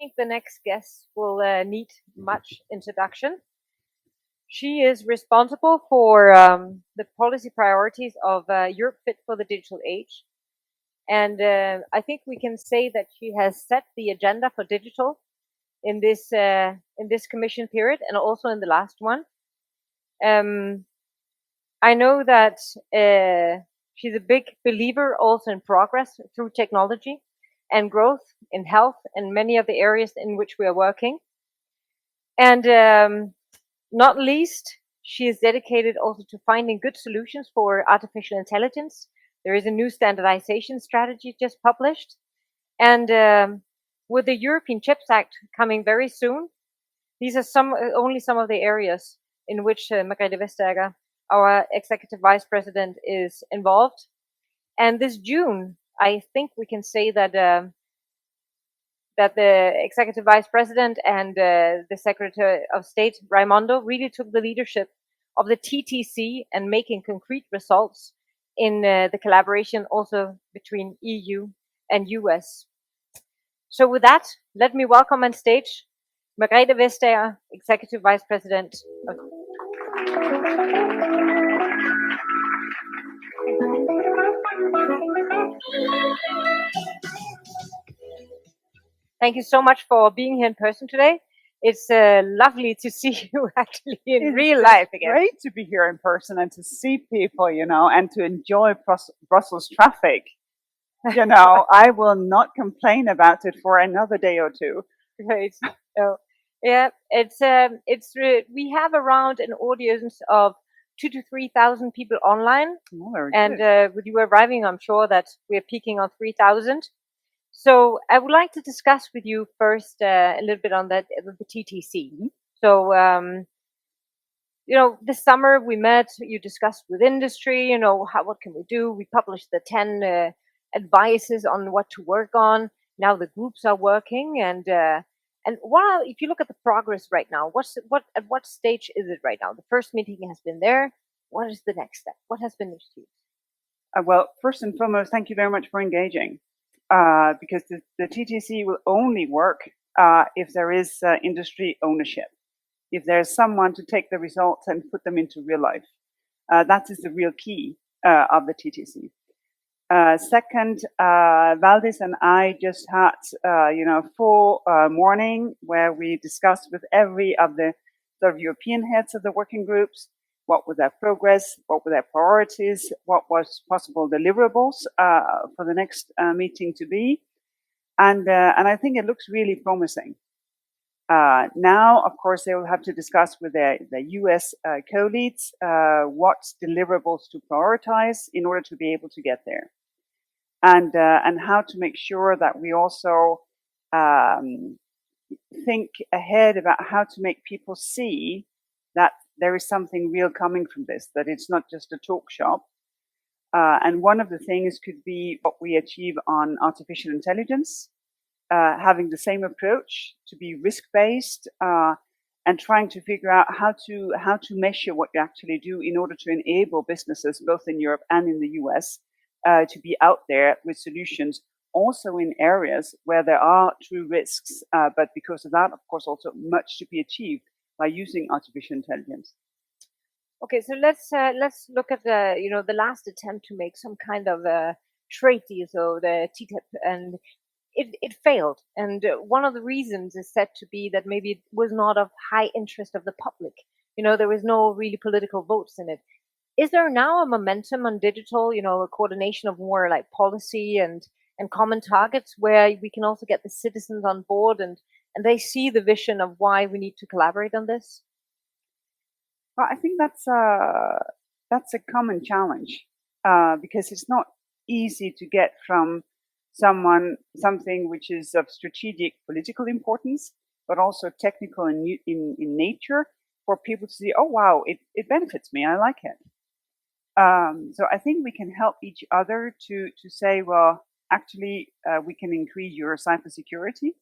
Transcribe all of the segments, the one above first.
think the next guest will need much introduction. She is responsible for the policy priorities of Europe Fit for the Digital Age. And I think we can say that she has set the agenda for digital in this commission period and also in the last one. I know that she's a big believer also in progress through technology and growth in health and many of the areas in which we are working. And not least, she is dedicated also to finding good solutions for artificial intelligence. There is a new standardization strategy just published. And with the European Chips Act coming very soon, these are only some of the areas in which Margrethe Vestager, our Executive Vice President, is involved. And this June, I think we can say that that the Executive Vice President and the Secretary of State, Raimondo, really took the leadership of the TTC and making concrete results in the collaboration also between EU and US. So with that, let me welcome on stage Margrethe Vestager, Executive Vice President of Thank you so much for being here in person today. It's lovely to see you actually in real life again. It's great to be here in person and to see people, and to enjoy Brussels traffic. I will not complain about it for another day or two. Great. So, yeah, we have around an audience of 2,000 to 3,000 people online. Oh, very and good. with you arriving, I'm sure that we're peaking on 3,000. So I would like to discuss with you first a little bit on the TTC. So, this summer we met, you discussed with industry, what can we do? We published the 10 advices on what to work on. Now the groups are working. And if you look at the progress right now, at what stage is it right now? The first meeting has been there. What is the next step? What has been achieved? Well, first and foremost, thank you very much for engaging. Because the TTC will only work if there is industry ownership, if there's someone to take the results and put them into real life. That is the real key of the TTC. Second, Valdis and I just had, full morning where we discussed with every of the sort of European heads of the working groups what was their progress, what were their priorities, what was possible deliverables for the next meeting to be. And I think it looks really promising. Now, of course, they will have to discuss with the US co-leads what deliverables to prioritize in order to be able to get there. And how to make sure that we also think ahead about how to make people see that there is something real coming from this, that it's not just a talk shop. And one of the things could be what we achieve on artificial intelligence, having the same approach to be risk-based, and trying to figure out how to measure what you actually do in order to enable businesses, both in Europe and in the US, to be out there with solutions, also in areas where there are true risks. But because of that, of course, also much to be achieved by using artificial intelligence. Okay, so let's look at the last attempt to make some kind of a trade deal, so the TTIP, and it failed. And one of the reasons is said to be that maybe it was not of high interest of the public. There was no really political votes in it. Is there now a momentum on digital, a coordination of more like policy and common targets where we can also get the citizens on board and they see the vision of why we need to collaborate on this? Well, I think that's a common challenge because it's not easy to get from something which is of strategic political importance, but also technical in nature, for people to see, oh wow, it benefits me, I like it. So I think we can help each other to say, well, actually, we can increase your cybersecurity.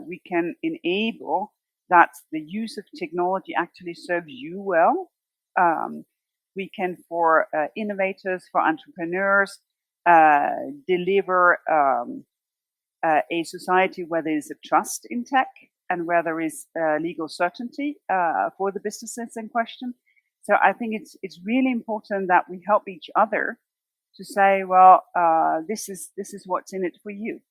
We can enable that the use of technology actually serves you well. We can, for innovators, for entrepreneurs, deliver a society where there is a trust in tech and where there is legal certainty for the businesses in question. So I think it's really important that we help each other to say, well, this is what's in it for you.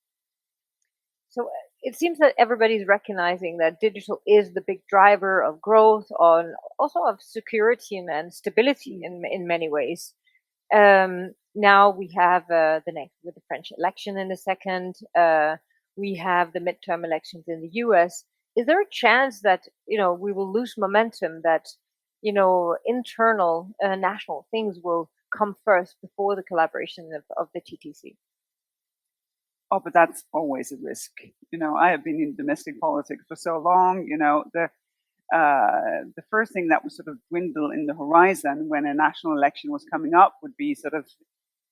So it seems that everybody's recognizing that digital is the big driver of growth, on also of security and stability in many ways. Now we have the next with the French election in a second. We have the midterm elections in the U.S. Is there a chance that we will lose momentum? That internal national things will come first before the collaboration of the TTC? Oh, but that's always a risk. I have been in domestic politics for so long. The first thing that would sort of dwindle in the horizon when a national election was coming up would be sort of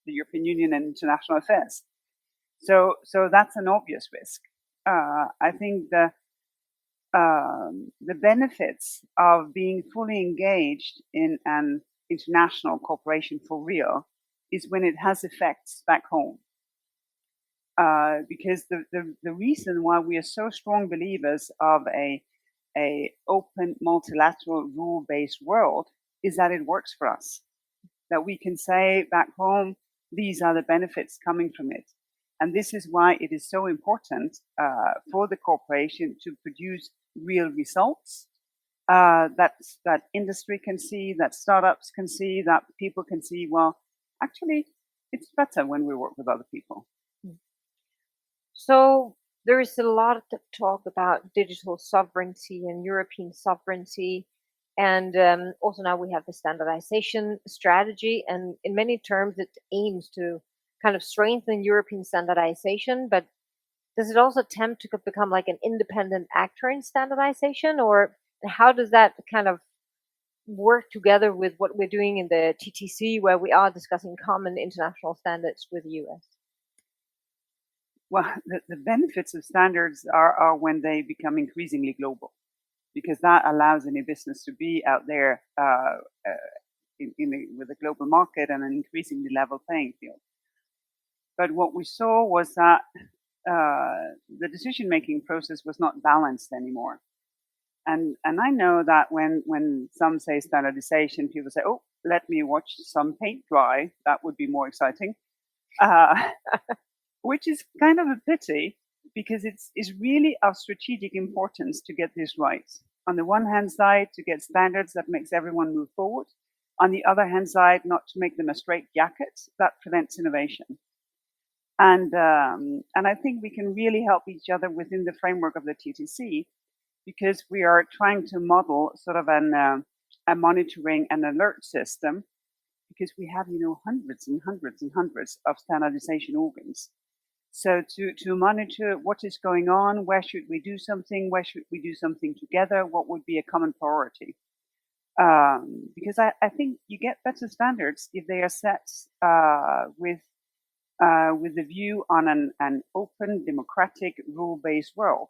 the European Union and international affairs. So that's an obvious risk. I think the benefits of being fully engaged in an international cooperation for real is when it has effects back home. Because the reason why we are so strong believers of a open, multilateral, rule-based world is that it works for us. That we can say back home, these are the benefits coming from it. And this is why it is so important for the corporation to produce real results that industry can see, that startups can see, that people can see, well, actually, it's better when we work with other people. So there is a lot of talk about digital sovereignty and European sovereignty. And also now we have the standardization strategy. And in many terms, it aims to kind of strengthen European standardization. But does it also attempt to become like an independent actor in standardization? Or how does that kind of work together with what we're doing in the TTC, where we are discussing common international standards with the US? Well, the benefits of standards are when they become increasingly global, because that allows any business to be out there with a global market and an increasingly level playing field. But what we saw was that the decision-making process was not balanced anymore. And I know that when some say standardization, people say, oh, let me watch some paint dry. That would be more exciting. Which is kind of a pity, because it's really of strategic importance to get this right. On the one hand side, to get standards that makes everyone move forward. On the other hand side, not to make them a straight jacket that prevents innovation. And I think we can really help each other within the framework of the TTC, because we are trying to model sort of a monitoring and alert system, because we have hundreds and hundreds and hundreds of standardization organs. So to monitor what is going on, where should we do something, where should we do something together, what would be a common priority? Because I think you get better standards if they are set with the view on an open, democratic, rule-based world,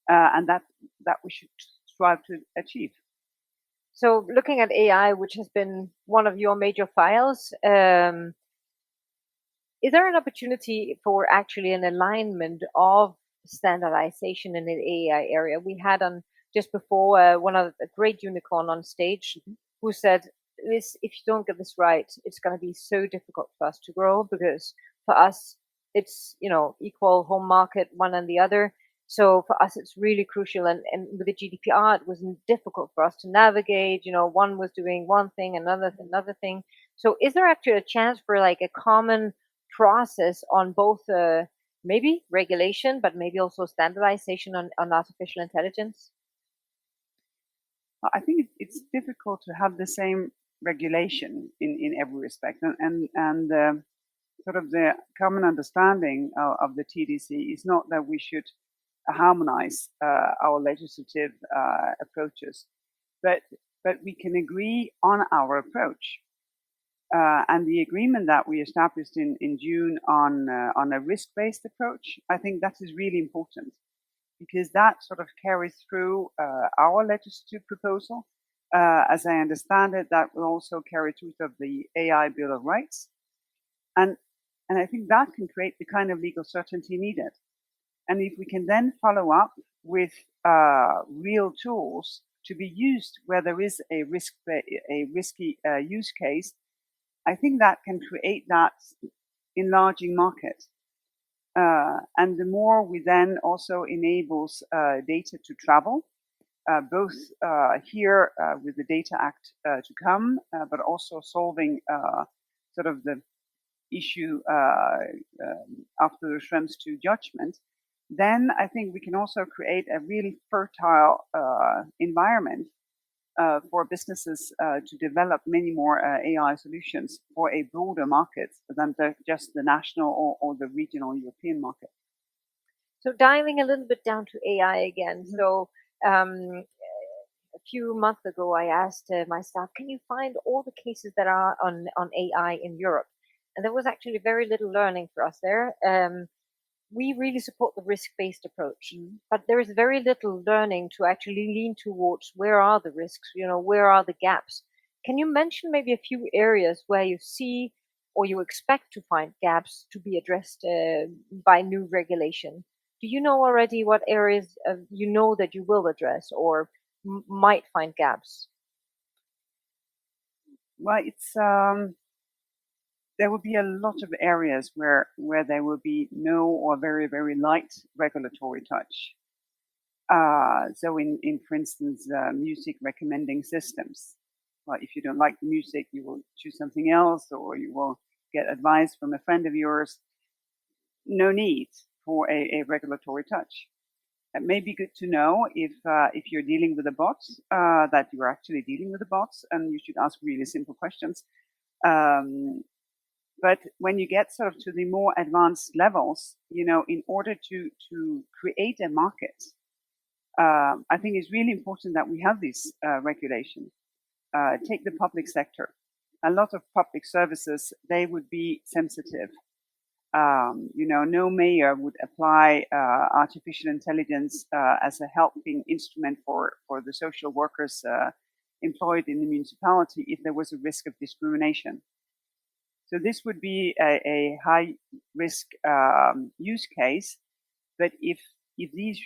and that we should strive to achieve. So looking at AI, which has been one of your major files, is there an opportunity for actually an alignment of standardization in the AI area? We had on just before one of a great unicorn on stage who said, "This, if you don't get this right, it's going to be so difficult for us to grow, because for us it's equal home market, one and the other. So for us it's really crucial, and with the GDPR it was difficult for us to navigate. One was doing one thing, another thing. So is there actually a chance for like a common process on both maybe regulation, but maybe also standardization on artificial intelligence?" I think it's difficult to have the same regulation in every respect, and sort of the common understanding of the TDC is not that we should harmonize our legislative approaches, but we can agree on our approach. And the agreement that we established in June on a risk-based approach, I think that is really important, because that sort of carries through our legislative proposal. As I understand it, that will also carry through of the AI Bill of Rights. And I think that can create the kind of legal certainty needed. And if we can then follow up with real tools to be used where there is a risky use case, I think that can create that enlarging market. And the more we then also enables data to travel, both here with the Data Act to come, but also solving sort of the issue after the Schrems II judgment, then I think we can also create a really fertile environment for businesses to develop many more AI solutions for a broader market than just the national or the regional European market. So diving a little bit down to AI again. Mm-hmm. So a few months ago, I asked my staff, can you find all the cases that are on AI in Europe? And there was actually very little learning for us there. We really support the risk-based approach, but there is very little learning to actually lean towards where are the risks, where are the gaps. Can you mention maybe a few areas where you see or you expect to find gaps to be addressed by new regulation? Do you know already what areas that you will address or might find gaps? Well, it's there will be a lot of areas where there will be no or very, very light regulatory touch. So in for instance, music recommending systems. Well, if you don't like the music, you will choose something else, or you will get advice from a friend of yours. No need for a regulatory touch. It may be good to know if you're dealing with a bot, that you're actually dealing with a bot, and you should ask really simple questions. But when you get sort of to the more advanced levels, in order to create a market, I think it's really important that we have this regulation. Take the public sector. A lot of public services, they would be sensitive. No mayor would apply artificial intelligence as a helping instrument for the social workers employed in the municipality if there was a risk of discrimination. So this would be a high risk use case, but if these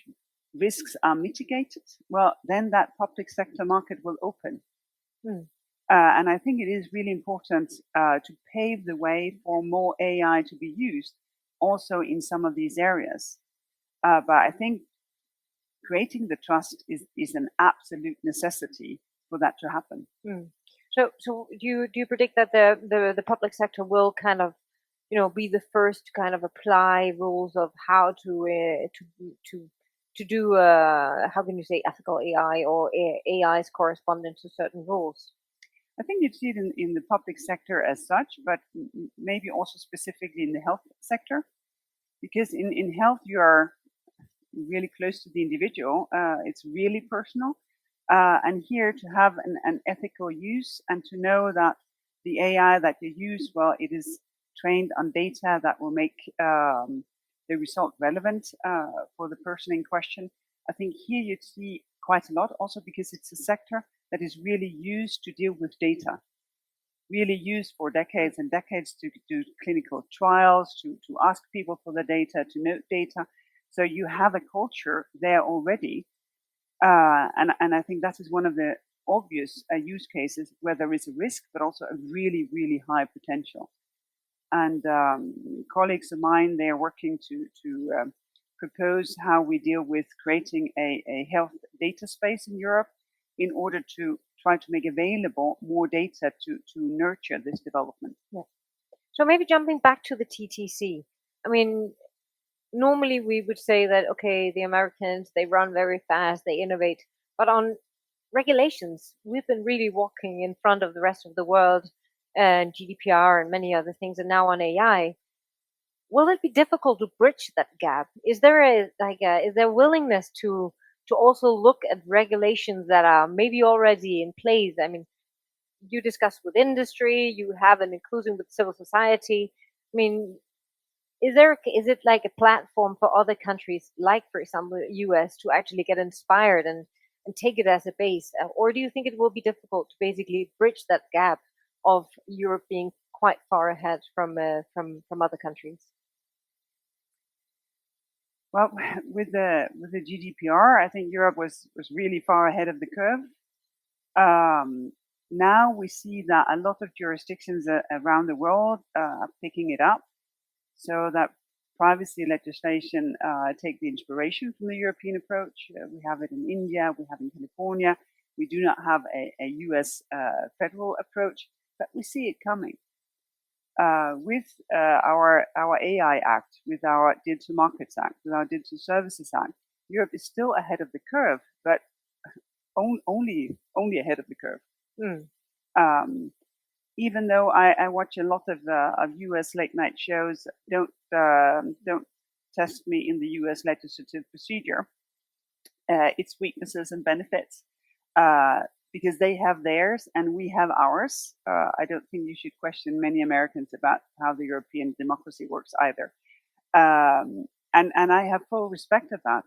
risks are mitigated, well, then that public sector market will open. And I think it is really important to pave the way for more AI to be used also in some of these areas. But I think creating the trust is an absolute necessity for that to happen. So do you predict that the public sector will kind of, be the first to kind of apply rules of how to do how can you say ethical AI or AI's correspondence to certain rules? I think you see it in the public sector as such, but maybe also specifically in the health sector, because in health you are really close to the individual. It's really personal. And here to have an ethical use and to know that the AI that you use, well, it is trained on data that will make the result relevant for the person in question. I think here you'd see quite a lot also because it's a sector that is really used to deal with data, really used for decades and decades to do clinical trials, to ask people for the data, to note data. So you have a culture there already. And I think that is one of the obvious use cases where there is a risk, but also a really, really high potential. And colleagues of mine, they are working to propose how we deal with creating a health data space in Europe in order to try to make available more data to nurture this development. Yeah. So maybe jumping back to the TTC, I mean, normally we would say that, okay, the Americans, they run very fast, they innovate, but on regulations, we've been really walking in front of the rest of the world and GDPR and many other things, and now on AI. Will it be difficult to bridge that gap? Is there is there willingness to also look at regulations that are maybe already in place? I mean, you discuss with industry, you have an inclusion with civil society. I mean, is it like a platform for other countries, like for example US, to actually get inspired and take it as a base, or do you think it will be difficult to basically bridge that gap of Europe being quite far ahead from other countries? Well, with the GDPR, I think Europe was really far ahead of the curve. Now we see that a lot of jurisdictions around the world are picking it up, so that privacy legislation take the inspiration from the European approach. We have it in India, we have it in California. We do not have a US federal approach, but we see it coming. With our AI Act, with our Digital Markets Act, with our Digital Services Act, Europe is still ahead of the curve, but only ahead of the curve. Even though I watch a lot of US late night shows, don't test me in the US legislative procedure, its weaknesses and benefits, because they have theirs and we have ours. I don't think you should question many Americans about how the European democracy works either. And I have full respect of that.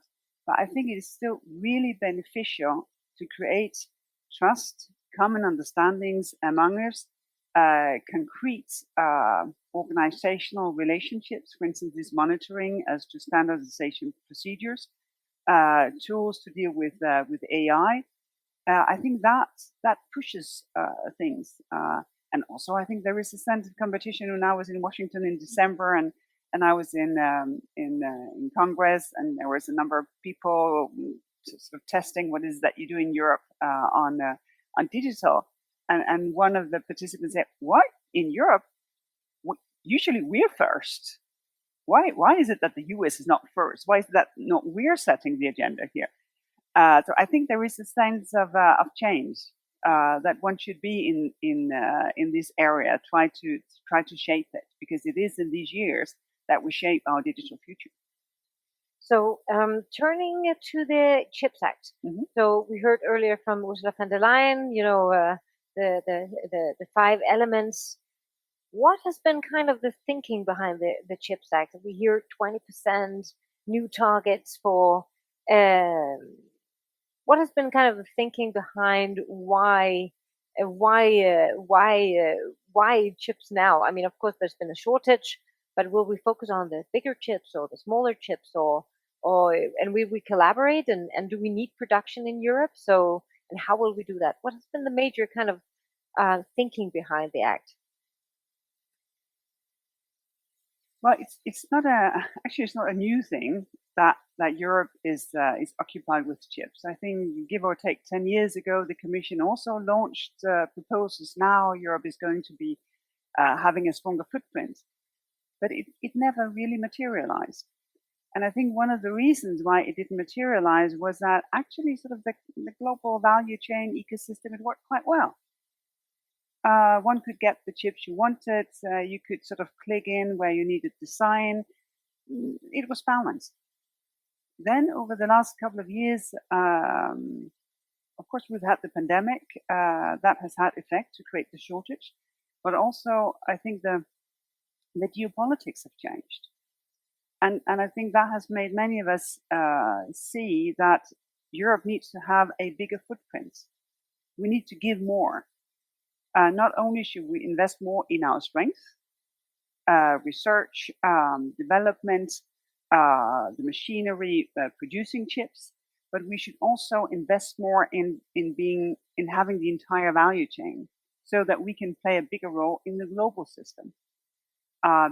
But I think it is still really beneficial to create trust, common understandings among us, concrete organizational relationships, for instance, this monitoring as to standardization procedures, tools to deal with AI. I think that pushes things. And also, I think there is a sense of competition. When I was in Washington in December, and I was in Congress, and there was a number of people sort of testing what is that you do in Europe on digital. And one of the participants said, "What, in Europe? Usually we're first. Why is it that the US is not first? Why is it that not we're setting the agenda here?" So I think there is a sense of change that one should be in this area. Try to shape it, because it is in these years that we shape our digital future. So turning to the CHIPS Act. Mm-hmm. So we heard earlier from Ursula von der Leyen, the 5 elements. What has been kind of the thinking behind the CHIPS Act? We hear 20% new targets for. What has been kind of the thinking behind why chips now? I mean, of course, there's been a shortage, but will we focus on the bigger chips or the smaller chips, and will we collaborate, and do we need production in Europe? So, and how will we do that? What has been the major kind of thinking behind the act? Well, it's not a new thing that Europe is occupied with chips. I think, give or take 10 years ago, the Commission also launched proposals. Now Europe is going to be having a stronger footprint, but it never really materialized. And I think one of the reasons why it didn't materialize was that actually sort of the global value chain ecosystem had worked quite well. One could get the chips you wanted. You could sort of click in where you needed to sign. It was balanced. Then over the last couple of years, of course, we've had the pandemic. That has had effect to create the shortage. But also, I think the geopolitics have changed. And I think that has made many of us see that Europe needs to have a bigger footprint. We need to give more. Not only should we invest more in our strength, research, development, the machinery producing chips, but we should also invest more in having the entire value chain, so that we can play a bigger role in the global system.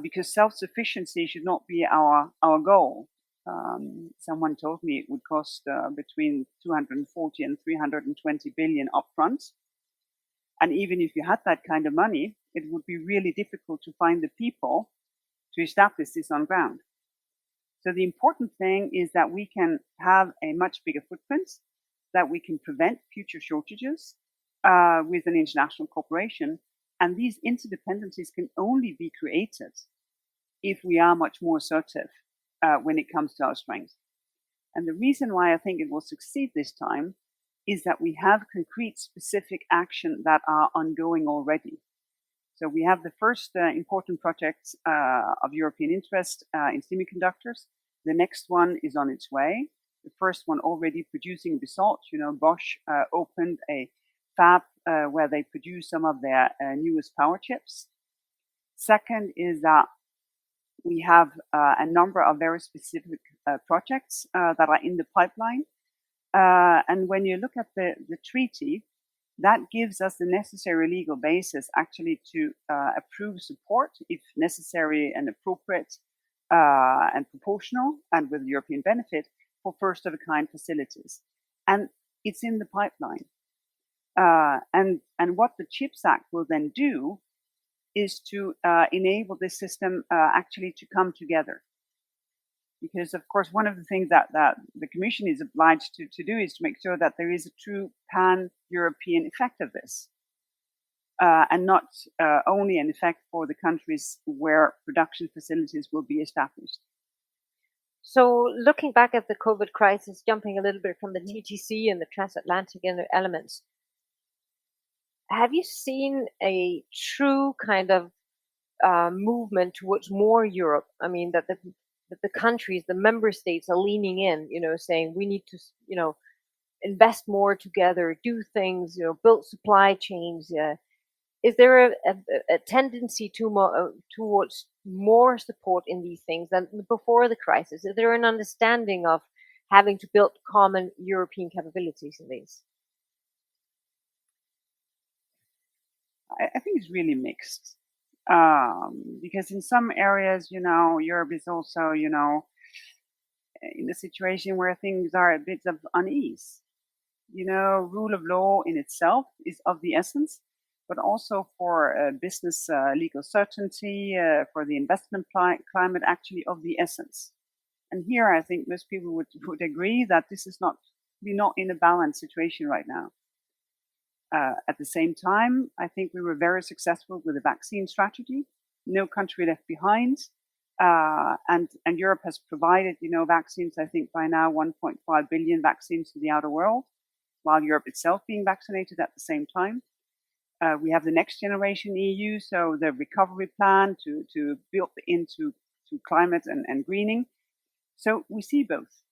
Because self-sufficiency should not be our goal. Someone told me it would cost between 240 and 320 billion upfront. And even if you had that kind of money, it would be really difficult to find the people to establish this on ground. So the important thing is that we can have a much bigger footprint, that we can prevent future shortages with an international cooperation. And these interdependencies can only be created if we are much more assertive when it comes to our strengths. And the reason why I think it will succeed this time is that we have concrete, specific action that are ongoing already. So we have the first important projects of European interest in semiconductors. The next one is on its way. The first one already producing basalt. Bosch opened a fab where they produce some of their newest power chips. Second is that We have a number of very specific projects that are in the pipeline. And when you look at the treaty, that gives us the necessary legal basis actually to approve support if necessary and appropriate and proportional and with European benefit for first of a kind facilities. And it's in the pipeline. And what the CHIPS Act will then do is to enable this system actually to come together. Because, of course, one of the things that the Commission is obliged to do is to make sure that there is a true pan-European effect of this, and not only an effect for the countries where production facilities will be established. So looking back at the COVID crisis, jumping a little bit from the TTC and the transatlantic elements, have you seen a true kind of movement towards more Europe? I mean, that the countries, the member states are leaning in, saying we need to, invest more together, do things, build supply chains. Is there a tendency towards more support in these things than before the crisis? Is there an understanding of having to build common European capabilities in these? I think it's really mixed. Because in some areas, Europe is also, in a situation where things are a bit of unease. Rule of law in itself is of the essence, but also for business legal certainty, for the investment climate actually of the essence. And here I think most people would agree that this is we're not in a balanced situation right now. At the same time, I think we were very successful with the vaccine strategy. No country left behind. And Europe has provided, vaccines, I think by now 1.5 billion vaccines to the outer world, while Europe itself being vaccinated at the same time. We have the next generation EU, so the recovery plan to build into climate and greening. So we see both.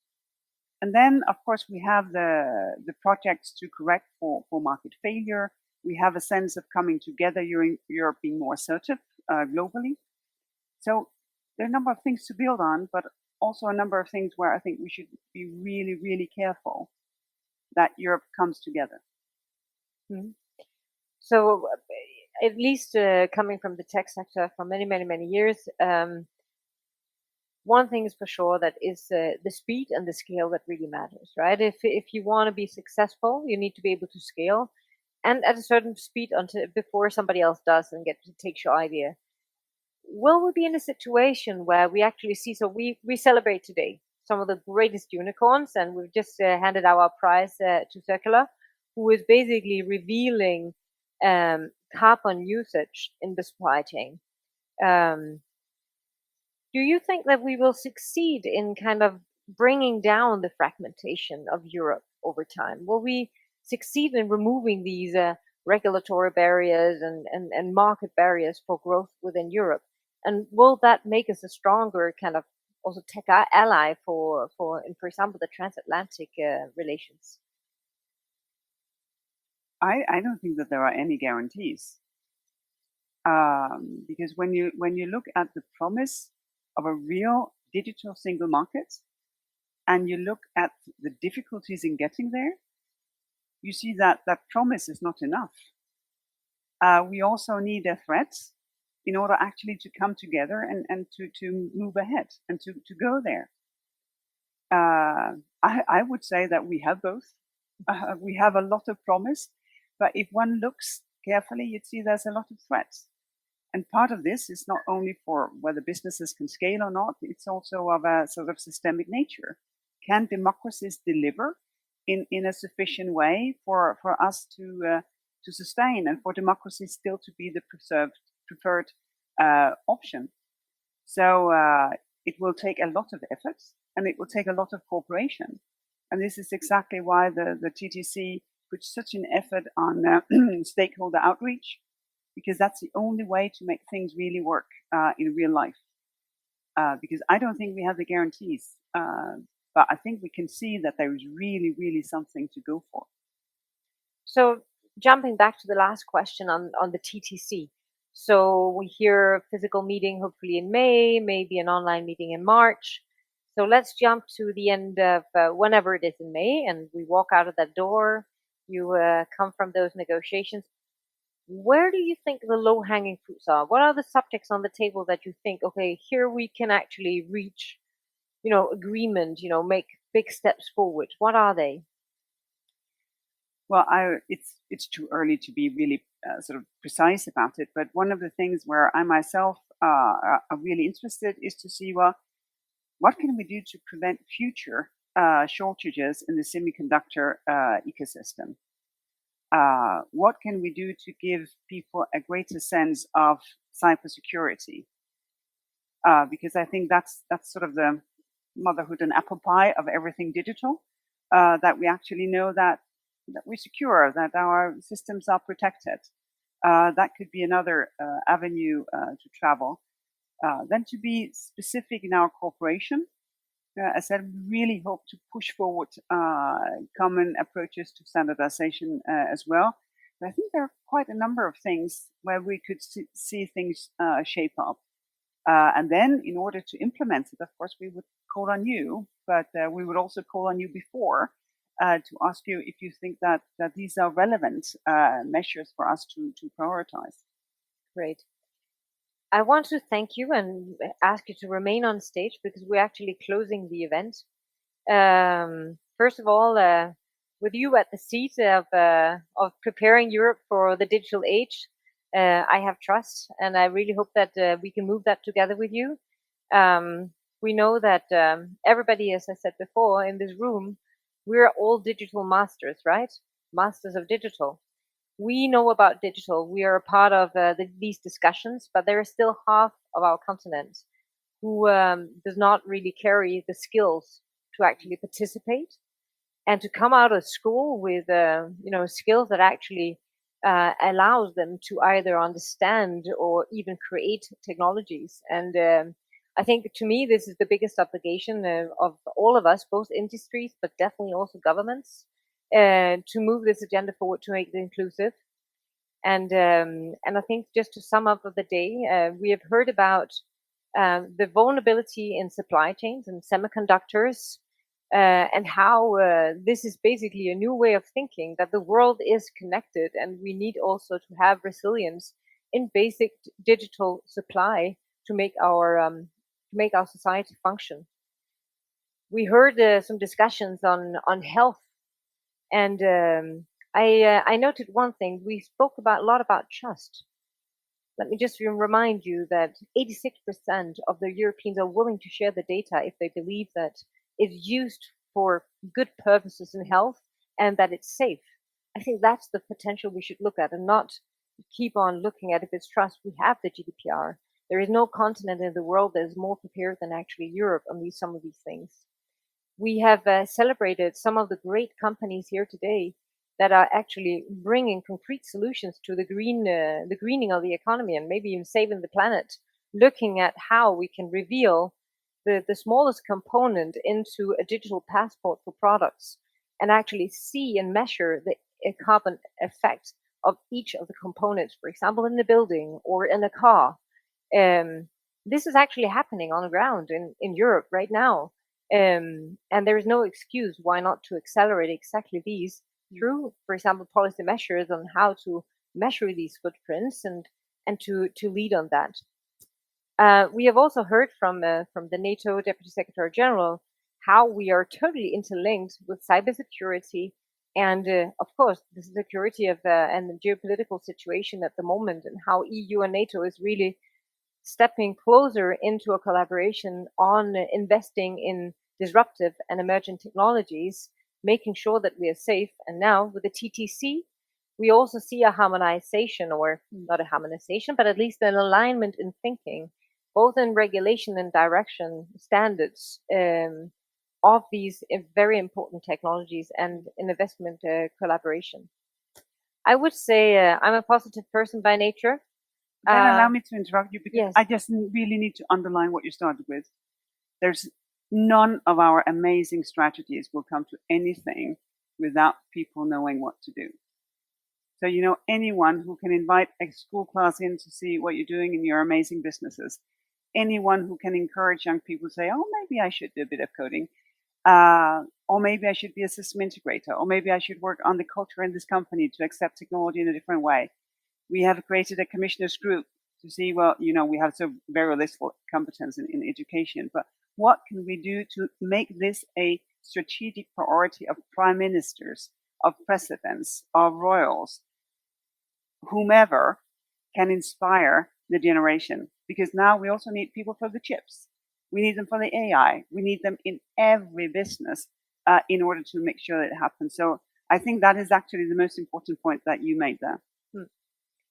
And then, of course, we have the projects to correct for market failure. We have a sense of coming together, Europe being more assertive globally. So there are a number of things to build on, but also a number of things where I think we should be really, really careful that Europe comes together. Mm-hmm. So at least coming from the tech sector for many, many, many years, one thing is for sure, that is the speed and the scale that really matters, right? If you want to be successful, you need to be able to scale, and at a certain speed before somebody else does and takes your idea. Will we be in a situation where we actually see? So we celebrate today some of the greatest unicorns, and we've just handed out our prize to Circular, who is basically revealing carbon usage in the supply chain. Do you think that we will succeed in kind of bringing down the fragmentation of Europe over time? Will we succeed in removing these regulatory barriers and market barriers for growth within Europe? And will that make us a stronger kind of also tech ally for example, the transatlantic relations? I don't think that there are any guarantees, because when you look at the promise of a real digital single market, and you look at the difficulties in getting there, you see that that promise is not enough. We also need a threat in order actually to come together and to move ahead and to go there. I would say that we have both. We have a lot of promise, but if one looks carefully, you'd see there's a lot of threats. And part of this is not only for whether businesses can scale or not, it's also of a sort of systemic nature. Can democracies deliver in a sufficient way for us to sustain, and for democracy still to be the preferred option? So it will take a lot of effort, and it will take a lot of cooperation. And this is exactly why the TTC puts such an effort on stakeholder outreach, because that's the only way to make things really work in real life. Because I don't think we have the guarantees, but I think we can see that there is really, really something to go for. So jumping back to the last question on the TTC, So we hear a physical meeting hopefully in May, maybe an online meeting in March. So let's jump to the end of whenever it is in May, and we walk out of that door. You come from those negotiations. Where do you think the low-hanging fruits are? What are the subjects on the table that you think, okay, here we can actually reach, agreement, make big steps forward? What are they? Well, it's too early to be really sort of precise about it. But one of the things where I myself are really interested is to see, well, what can we do to prevent future shortages in the semiconductor ecosystem? What can we do to give people a greater sense of cybersecurity? Because I think that's sort of the motherhood and apple pie of everything digital. That we actually know that we're secure, that our systems are protected. That could be another avenue to travel. Then to be specific in our cooperation, as I said, we really hope to push forward common approaches to standardization as well. But I think there are quite a number of things where we could see things shape up. And then in order to implement it, of course, we would call on you, but we would also call on you before to ask you if you think that these are relevant measures for us to prioritize. Great. I want to thank you and ask you to remain on stage because we're actually closing the event. First of all, with you at the seat of preparing Europe for the digital age, I have trust, and I really hope that we can move that together with you. We know that everybody, as I said before, in this room, we're all digital masters, right? Masters of digital. We know about digital. We are a part of these discussions, but there is still half of our continent who does not really carry the skills to actually participate and to come out of school with skills that actually allows them to either understand or even create technologies. And I think to me this is the biggest obligation of all of us, both industries but definitely also governments, to move this agenda forward to make it inclusive. And I think just to sum up of the day, we have heard about the vulnerability in supply chains and semiconductors, and how this is basically a new way of thinking, that the world is connected and we need also to have resilience in basic digital supply to make our society function. We heard some discussions on health, and I noted one thing. We spoke a lot about trust. Let me just remind you that 86% of the Europeans are willing to share the data if they believe that it's used for good purposes in health and that it's safe. I think that's the potential we should look at and not keep on looking at if it's trust. We have the GDPR. There is no continent in the world that is more prepared than actually Europe on some of these things. We have celebrated some of the great companies here today that are actually bringing concrete solutions to the greening of the economy and maybe even saving the planet, looking at how we can reveal the smallest component into a digital passport for products and actually see and measure the carbon effect of each of the components, for example, in the building or in a car. This is actually happening on the ground in Europe right now. And there is no excuse why not to accelerate exactly these through, for example, policy measures on how to measure these footprints and to lead on that. We have also heard from the NATO Deputy Secretary General how we are totally interlinked with cybersecurity and, of course, the security of and the geopolitical situation at the moment, and how EU and NATO is really stepping closer into a collaboration on investing in disruptive and emerging technologies, making sure that we are safe. And now with the TTC, we also see a harmonization, or not a harmonization, but at least an alignment in thinking, both in regulation and direction standards of these very important technologies and in investment collaboration. I would say I'm a positive person by nature. Then allow me to interrupt you, because yes. I just really need to underline what you started with. There's none of our amazing strategies will come to anything without people knowing what to do. So, anyone who can invite a school class in to see what you're doing in your amazing businesses, anyone who can encourage young people to say, oh, maybe I should do a bit of coding, or maybe I should be a system integrator, or maybe I should work on the culture in this company to accept technology in a different way. We have created a commissioners group to see, well, we have so very little competence in education, but what can we do to make this a strategic priority of prime ministers, of presidents, of royals, whomever can inspire the generation? Because now we also need people for the chips. We need them for the AI. We need them in every business in order to make sure that it happens. So I think that is actually the most important point that you made there.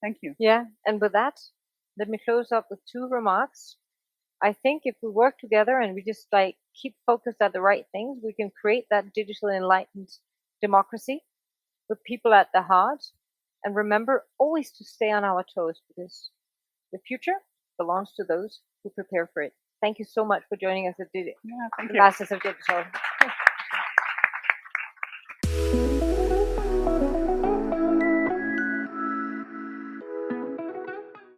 Thank you. Yeah, and with that, let me close up with 2 remarks. I think if we work together and we just keep focused at the right things, we can create that digital enlightened democracy with people at the heart. And remember always to stay on our toes, because the future belongs to those who prepare for it. Thank you so much for joining us at the Masters of Digital.